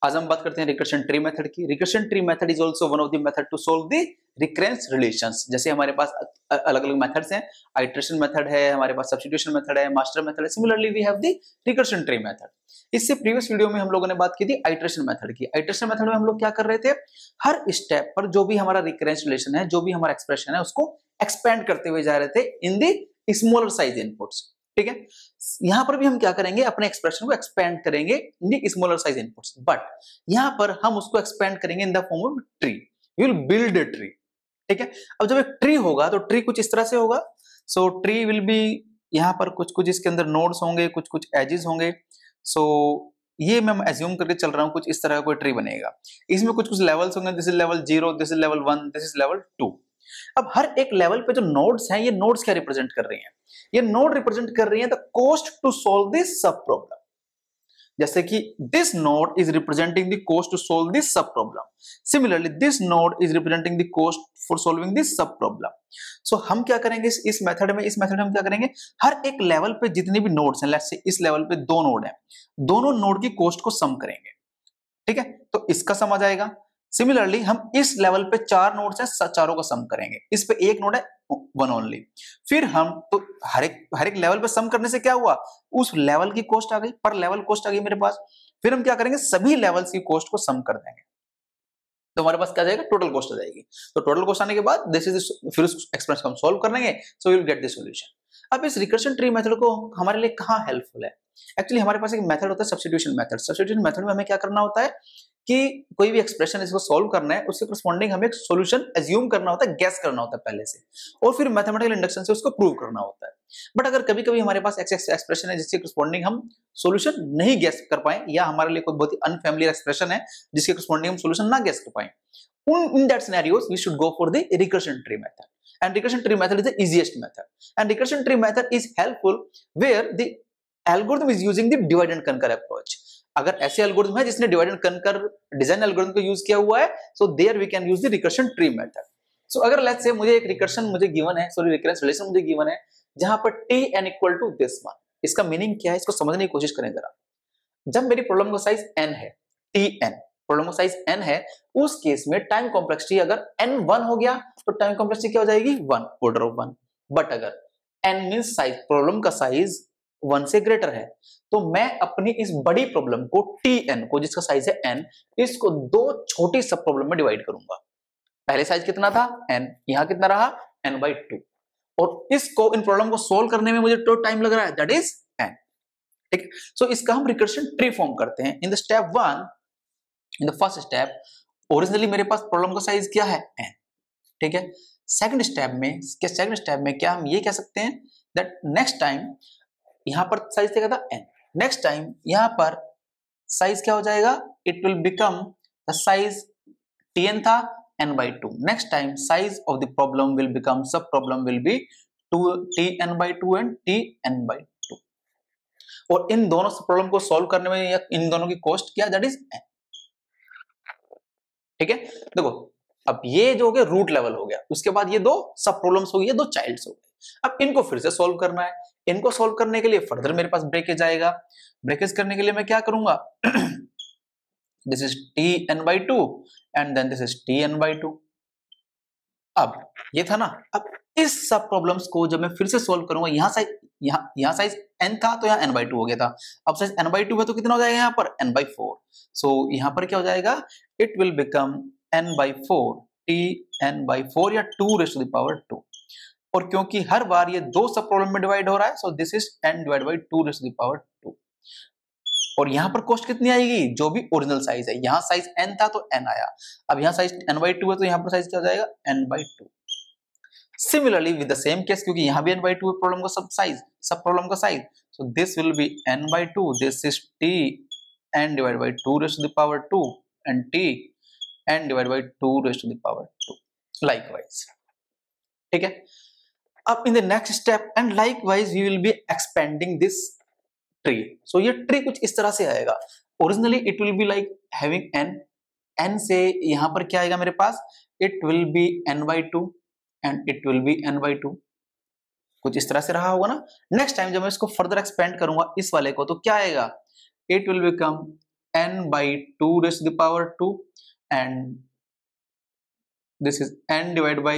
आज हम बात करते हैं रिकर्शन ट्री मेथड की। Recursion tree method is also one of the method to solve the recurrence relations. जैसे हमारे पास अलग अलग मेथड्स हैं, आइटरेशन मेथड है, हमारे पास सब्स्टिट्यूशन मेथड है, मास्टर मेथड है। Similarly we have the recursion tree method. इससे प्रीवियस वीडियो में हम लोगों ने बात की थी आइटरेशन मेथड की। आइटरेशन मेथड में हम लोग क्या कर रहे थे, हर स्टेप पर जो भी हमारा रिकरेंस रिलेशन है, जो भी हमारा एक्सप्रेशन है, उसको एक्सपेंड करते हुए जा रहे थे इन द स्मॉलर साइज इनपुट्स। ठीक है, यहां पर भी हम क्या करेंगे, अपने एक्सप्रेशन को एक्सपेंड करेंगे in the smaller size inputs, but यहां पर हम उसको एक्सपेंड करेंगे in the form of tree. We will build a tree. ठीक है, अब जब एक ट्री होगा तो ट्री कुछ इस तरह से होगा। सो ट्री विल बी, यहां पर कुछ कुछ इसके अंदर नोड्स होंगे, कुछ कुछ एजेस होंगे। सो ये मैं एज्यूम करके चल रहा हूं, कुछ इस तरह का कोई ट्री बनेगा। इसमें कुछ कुछ लेवल्स होंगे, this is level 0, this is level 1, this is level 2। अब हर एक लेवल पे जो नोड्स हैं, ये नोड्स क्या रिप्रेजेंट कर रही हैं? ये नोड रिप्रेजेंट कर रही है the cost to solve this sub problem. जैसे कि this node is representing the cost to solve this sub problem. Similarly this node is representing the cost for solving this sub problem. So हम क्या करेंगे इस method में, हम क्या करेंगे, हर एक लेवल पे जितने भी नोड्स हैं, लेट्स से इस लेवल पे 2 नोड हैं, दोनों नोड की कॉस्ट को सम करेंगे। ठीक है, तो इसका सम आ जाएगा। सिमिलरली हम इस लेवल पे 4 नोड्स हैं, चारों का सम करेंगे। इस पे एक नोड है, 1 ओनली। फिर हम तो हर एक लेवल पे सम करने से क्या हुआ, उस लेवल की कॉस्ट आ गई, पर लेवल कॉस्ट आ गई मेरे पास। फिर हम क्या करेंगे, सभी लेवल्स की कॉस्ट को सम कर देंगे, तो हमारे पास क्या जाएगा, टोटल कॉस्ट आ जाएगी। तो टोटल कॉस्ट आने के बाद दिस इज, फिर उस एक्सप्रेशन को हम सॉल्व कर लेंगे। So we will get the solution. अब इस रिकर्शन ट्री मेथड को हमारे लिए कहां हेल्पफुल है? एक्चुअली हमारे पास एक मेथड होता है सब्स्टिट्यूशन मेथड। सब्स्टिट्यूशन मेथड में हमें क्या करना होता है कि कोई भी एक्सप्रेशन इसको सॉल्व करना है, उसके करस्पॉन्डिंग हमें एक सॉल्यूशन एज्यूम करना होता है, गेस करना होता है पहले से, और फिर मैथमेटिकल इंडक्शन से उसको प्रूव करना होता है। बट अगर कभी कभी हमारे पास एक्सप्रेशन है जिसके करस्पॉन्डिंग हम सॉल्यूशन नहीं गेस कर पाए, या हमारे लिए कोई बहुत ही अनफैमिलियर एक्सप्रेशन है जिसके करस्पॉन्डिंग हम सॉल्यूशन ना गेस कर पाए, in that scenarios we should go for the recursion tree method, and recursion tree method is the easiest method, and recursion tree method is helpful where the algorithm is using the divide and conquer approach. अगर ऐसे algorithm है जिसने divide and conquer design algorithm को use किया हुआ है, so there we can use the recursion tree method. So अगर let's say मुझे एक रिकर्शन मुझे गिवन है, सॉरी रिकरेंस रिलेशन मुझे गिवन है, जहां पर tn equal to this one. इसका मीनिंग क्या है, इसको समझने की कोशिश करें जरा। जब मेरी प्रॉब्लम का साइज n है, tn प्रॉब्लम का साइज n है, उस केस में टाइम कॉम्प्लेक्सिटी अगर n1 हो गया तो टाइम कॉम्प्लेक्सिटी क्या हो जाएगी, 1, ऑर्डर ऑफ 1। बट अगर n मींस साइज, प्रॉब्लम का साइज 1 से ग्रेटर है, तो मैं अपनी इस बड़ी प्रॉब्लम को tn को, जिसका साइज है n, इसको 2 छोटी सब प्रॉब्लम में डिवाइड करूंगा। पहले साइज कितना था n, यहां कितना रहा n/2, और इसको, इन प्रॉब्लम को सोल्व करने में मुझे तो टाइम लग रहा है, दैट इज n। ठीक है, सो इसका हम रिकर्शन ट्री फॉर्म करते हैं। In the step 1, in the first step, originally मेरे पास प्रॉब्लम का साइज क्या है, n। ठीक है, सेकंड स्टेप में क्या हम ये कह सकते हैं दैट नेक्स्ट टाइम यहां पर साइज क्या था n, नेक्स्ट टाइम यहां पर साइज क्या हो जाएगा, it will become the size tn था n/2। Next time size of the problem will become, sub problem will be tn/2 and tn/2, और इन दोनों प्रॉब्लम को सॉल्व करने में इन दोनों की कॉस्ट क्या, दैट इज n। ठीक है, देखो अब ये जो हो गया रूट लेवल हो गया, उसके बाद ये 2 सब प्रॉब्लम्स हो गई, ये 2 चाइल्ड्स हो गए। अब इनको फिर से सॉल्व करना है। इनको सॉल्व करने के लिए फर्दर मेरे पास ब्रेकेज आएगा। ब्रेकेज करने के लिए मैं क्या करूंगा, this is tn/2 and then this is tn/2। अब ये था ना, अब इस सब प्रॉब्लम्स को जब मैं फिर से सॉल्व करूंगा, यहां साइज n था तो यहाँ n/2 हो गया था, अब साइज n/2 है तो कितना हो जाएगा यहाँ पर n/4। सो यहाँ पर क्या हो जाएगा, it will become n/4, tn/4 या 2⁻²। और क्योंकि हर बार ये 2 सब प्रॉब्लम में डिवाइड हो रहा है, सो दिस इज n/2²। और यहां पर कॉस्ट कितनी आएगी, जो भी ओरिजिनल साइज है, यहां साइज n था तो n आया, अब यहां साइज n/2 है तो यहां पर साइज क्या हो जाएगा, n/2। Similarly with the same case, क्योंकि यहां भी n/2 है प्रॉब्लम का सब प्रॉब्लम का size, so this will be n/2, this is tn/2² and tn/2²। Likewise. ठीक है, अब in the next step and likewise we will be expanding this tree. So ये ट्री कुछ इस तरह से आएगा। Originally it will be like having n से यहां पर क्या आएगा मेरे पास, it will be n/2 and it will be n/2, कुछ इस तरह से रहा होगा ना। नेक्स्ट टाइम जब मैं इसको फर्दर एक्सपेंड करूंगा इस वाले को, तो क्या आएगा, it will become n by 2 raised to the power 2, and this is n divided by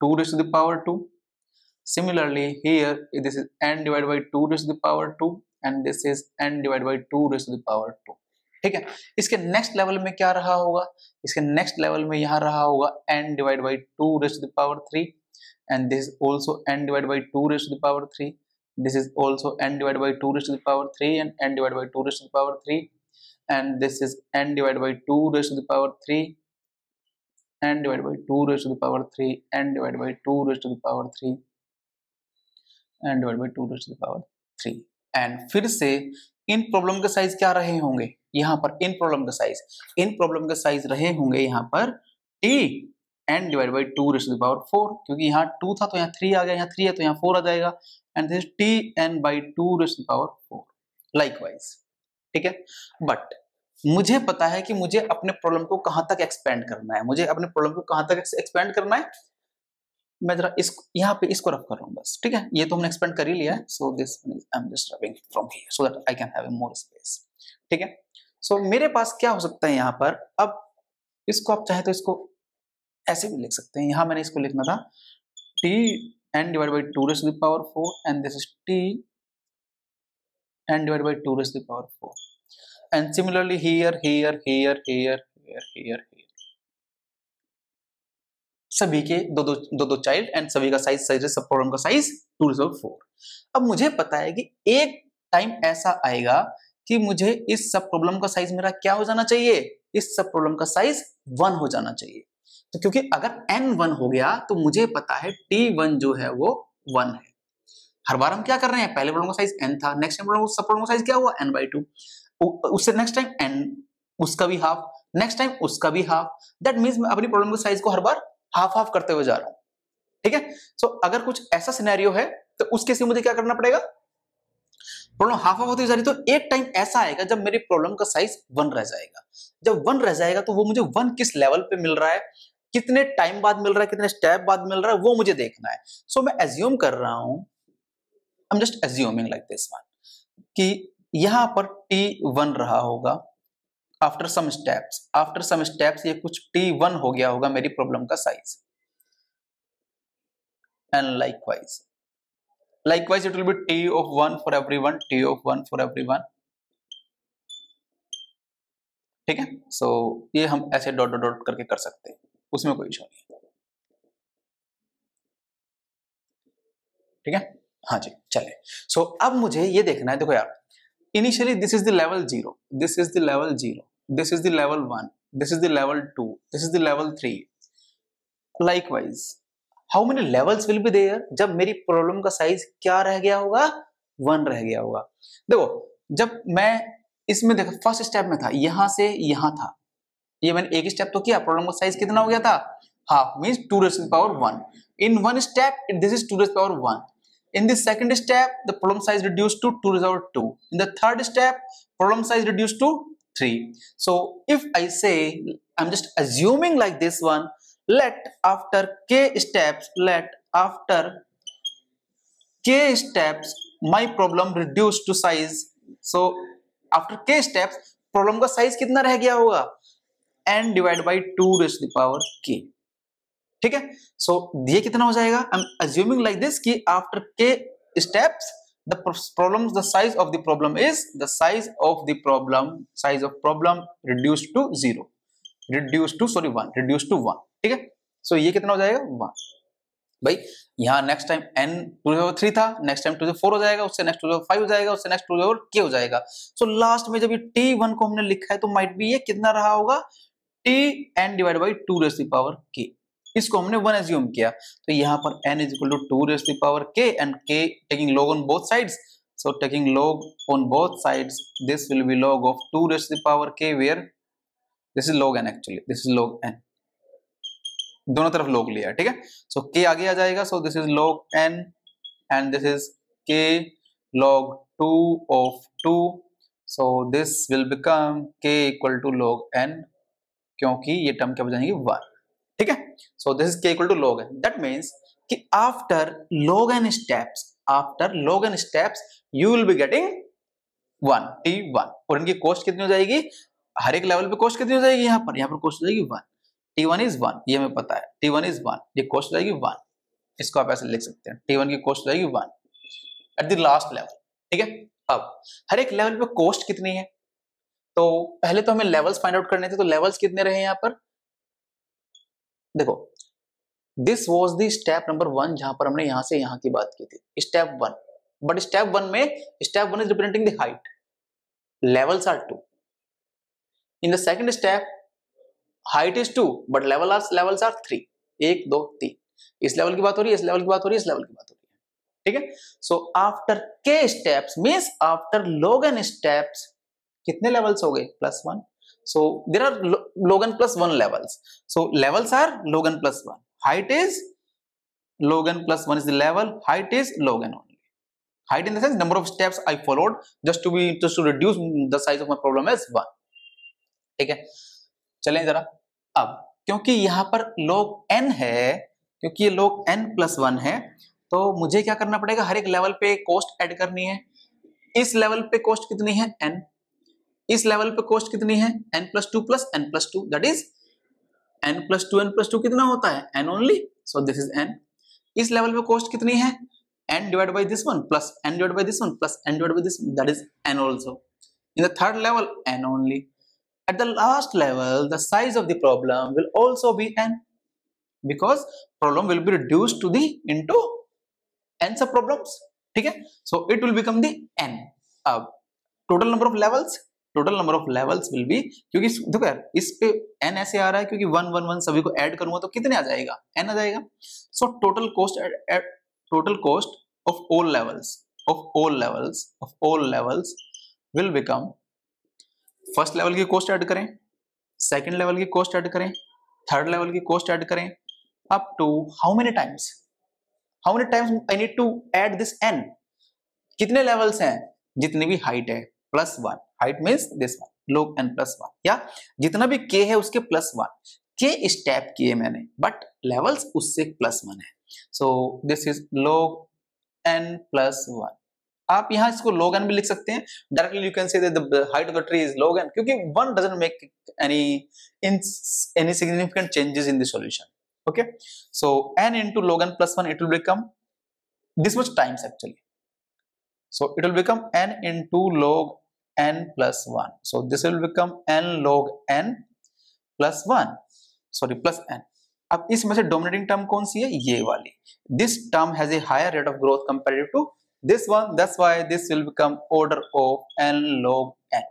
2 raised to the power 2. Similarly here this is n divided by 2 raised to the power 2, and this is n divided by 2 raised to the power 2. ठीक है, इसके next level में क्या रहा होगा, इसके next level में यहाँ रहा होगा n divided by 2 raised to the power 3, and this is also n divided by 2 raised to the power 3. This is also n divided by 2 raised to the power 3, and n divided by 2 raised to the power 3, and this is n divided by 2 raised to the power 3, n divided by 2 raised to the power 3, n divided by 2 raised to the power 3, n divided by 2 raised to the power 3. And फिर से इन problem के size क्या रहे होंगे यहाँ पर, इन problem के size रहे होंगे यहाँ पर t n divide by 2 raise to the power 4, क्योंकि यहाँ 2 था तो यहाँ 3 आ गया, यहाँ 3 है तो यहाँ 4 आ जाएगा, and this t n by 2 raise to the power 4 likewise. ठीक है, बट मुझे पता है कि मुझे अपने प्रॉब्लम को कहां तक एक्सपेंड करना है, मुझे अपने प्रॉब्लम को कहां तक एक्सपेंड करना है. मैं जरा इस यहाँ पे इसको रफ कर रहा हूँ बस. ठीक है, ये तो हमने एक्सपेंड कर ही लिया है. So this I am just rubbing from here so that I can have more space. ठीक है, सो मेरे पास क्या हो सकता है यहाँ पर, अब इसको आप चाहे तो इसको ऐसे भी लिख सकते हैं. यहाँ मैंने इसको लिखना था t n divide by 2 raise to the power 4, and this is t n divide by 2 raise to the power 4. And similarly here here here here here here सभी के दो चाइल्ड, एंड सभी का साइज सब प्रॉब्लम का size 2 raise to the 4. अब मुझे पता है कि एक टाइम ऐसा आएगा कि मुझे इस सब प्रॉब्लम का साइज मेरा क्या हो जाना चाहिए, इस सब प्रॉब्लम का साइज 1 हो जाना चाहिए. तो क्योंकि अगर n 1 हो गया तो मुझे पता है t1 जो है वो 1 है. हर बार हम क्या कर रहे हैं, पहले प्रॉब्लम का साइज n था, नेक्स्ट टाइम सब प्रॉब्लम का साइज क्या हुआ n बाई 2, उससे नेक्स्ट टाइम n उसका भी हाफ, नेक्स्ट टाइम उसका भी हाफ. दैट मींस मैं अपनी प्रॉब्लम के साइज को हर बार हाफ हाफ करते हुए जा रहा हूं. ठीक है, सो अगर कुछ ऐसा सिनेरियो है तो उस केस में मुझे क्या करना पड़ेगा, प्रॉब्लम हाफ हाफ होती जा रही, तो एक टाइम ऐसा आएगा जब मेरी प्रॉब्लम का साइज 1 रह जाएगा. जब 1 रह जाएगा तो वो मुझे 1 किस लेवल पे मिल रहा है, कितने टाइम बाद मिल रहा है, कितने स्टेप बाद मिल रहा है, वो मुझे देखना है. सो मैं एज्यूम कर रहा हूं, I am just assuming like this one, कि यहां पर t1 रहा होगा आफ्टर सम स्टेप्स, ये कुछ t1 हो गया होगा मेरी प्रॉब्लम का size. And likewise it will be t of 1 for everyone, t of 1 for everyone. ठीक है, सो ये हम ऐसे डॉट डॉट डॉट करके कर सकते हैं, उसमें कोई इशू नहीं. ठीक है, हाँ जी, चले. सो अब मुझे ये देखना है, देखो यार, initially this is the level 0, this is the level 0, this is the level 1, this is the level 2, this is the level 3. Likewise how many levels will be there, जब मेरी प्रॉब्लम का साइज क्या रह गया होगा, 1 रह गया होगा. देखो जब मैं इसमें देखो फर्स्ट स्टेप में था, यहां से यहां था, ये मैंने एक स्टेप तो किया, प्रॉब्लम का साइज कितना हो गया था, half, means 2 raise to the power 1. In one step this is 2 raise to the power 1. In the second step, the problem size reduced to 2 raised to the power 2. In the third step, problem size reduced to 3. So if I say, I'm just assuming like this one, let after k steps, my problem reduced to size. So after k steps, problem का size कितना रह गया होगा, n divided by 2 raised to the power k. ठीक है, सो ये कितना हो जाएगा, I am assuming like this कि after k steps the problem, the size of the problem is the size of problem reduced to 0, reduced to 1. ठीक है, सो ये कितना हो जाएगा 1. भाई यहाँ नेक्स्ट टाइम n 2 था, नेक्स्ट टाइम 2 4 हो जाएगा, उससे नेक्स्ट 2 5 हो जाएगा, उससे नेक्स्ट 2 k हो जाएगा. सो लास्ट में जब ये t1 को हमने लिखा है तो माइट बी ये कितना रहा होगा, t n divide by 2 raise to the power k. इसको हमने 1 एज्यूम किया, तो यहाँ पर n is equal to 2 raise to the power k and k taking log on both sides. So taking log on both sides, this will be log of 2 raised to the power k, where this is log n, actually this is log n, दोनों तरफ log लिया. ठीक है, so k आगे आ जाएगा, so this is log n and this is k log 2 of 2. So this will become k equal to log n, क्योंकि ये term क्या बन जाएंगी 1. ठीक है, so this is k equal to log n. That means कि after log n steps, you will be getting 1 T1 और इनकी कॉस्ट कितनी हो जाएगी, हर एक लेवल पे कॉस्ट कितनी हो जाएगी, यहाँ पर कॉस्ट हो जाएगी 1, T1 इज 1, ये हमें पता है, T1 इज 1, ये कॉस्ट हो जाएगी 1, इसको आप ऐसे लिख सकते हैं, T1 की कॉस्ट हो जाएगी 1 एट द लास्ट लेवल। ठीक है, अब हर एक लेवल पे कॉस्ट कितनी है, तो पहले तो हमें लेवल्स फाइंड आउट करने थे, तो लेवल्स कितने रहे यहाँ पर, देखो this was the step number 1 जहां पर हमने यहां से यहां की बात की थी, स्टेप 1, बट स्टेप 1 में step 1 is representing the height, levels are 2, in the second step height is 2 but levels are 3, 1 2 3, इस लेवल की बात हो रही है, इस लेवल की बात हो रही है, इस लेवल की बात हो रही है। ठीक है, so after k steps means after log n steps कितने लेवल्स हो गए, +1, so there are log n +1 levels, so levels are log n +1, height is log n +1 is the level, height is log n only, height in the sense number of steps I followed just to reduce the size of my problem as 1। ठीक है, चलें जरा, अब क्योंकि यहाँ पर log n है, क्योंकि ये log n +1 है, तो मुझे क्या करना पड़ेगा, हर एक लेवल पे कॉस्ट ऐड करनी है। इस लेवल पे कॉस्ट कितनी है, n, इस लेवल पे कॉस्ट कितनी है, n +2 + n +2, that is n + 2 कितना होता है, n only, so this is n। इस लेवल पे कॉस्ट कितनी है, n divided by this one plus n divided by this one plus n divided by this one, that is n also। In the third level n only, at the last level the size of the problem will also be n, because problem will be reduced to the into n sub problems। ठीक है, so it will become the n। अब total number of levels will be, क्योंकि देखो यार इस पे n ऐसे आ रहा है क्योंकि 1 1 1 सभी को ऐड करूंगा तो कितने आ जाएगा, n आ जाएगा। so total cost of all levels will become, first level की कॉस्ट ऐड करें, सेकंड लेवल की कॉस्ट ऐड करें, थर्ड लेवल की कॉस्ट ऐड करें, up to how many times I need to add this n, कितने levels हैं, जितनी भी हाइट है +1, height means this one log n +1, या जितना भी k है उसके +1, k स्टेप किए मैंने बट लेवल्स उससे +1 है, so this is log n +1। आप यहां इसको log n भी लिख सकते हैं, directly you can say that the height of the tree is log n, क्योंकि 1 doesn't make any significant changes in the solution। okay, so n into log n +1, it will become this much times actually, so it will become n into log n +1, so this will become n log n +1, sorry +n। अब इसमें से dominating term कौन सी है, ये वाली, this term has a higher rate of growth comparative to this one, that's why this will become order of n log n।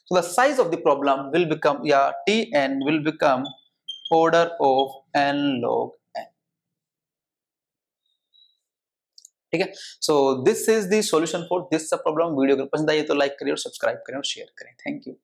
so the size of the problem will become, tn will become order of n log n। ठीक है, so this is the solution for this problem। Video अगर पसंद आई तो like करिए और subscribe करें और share करें। Thank you.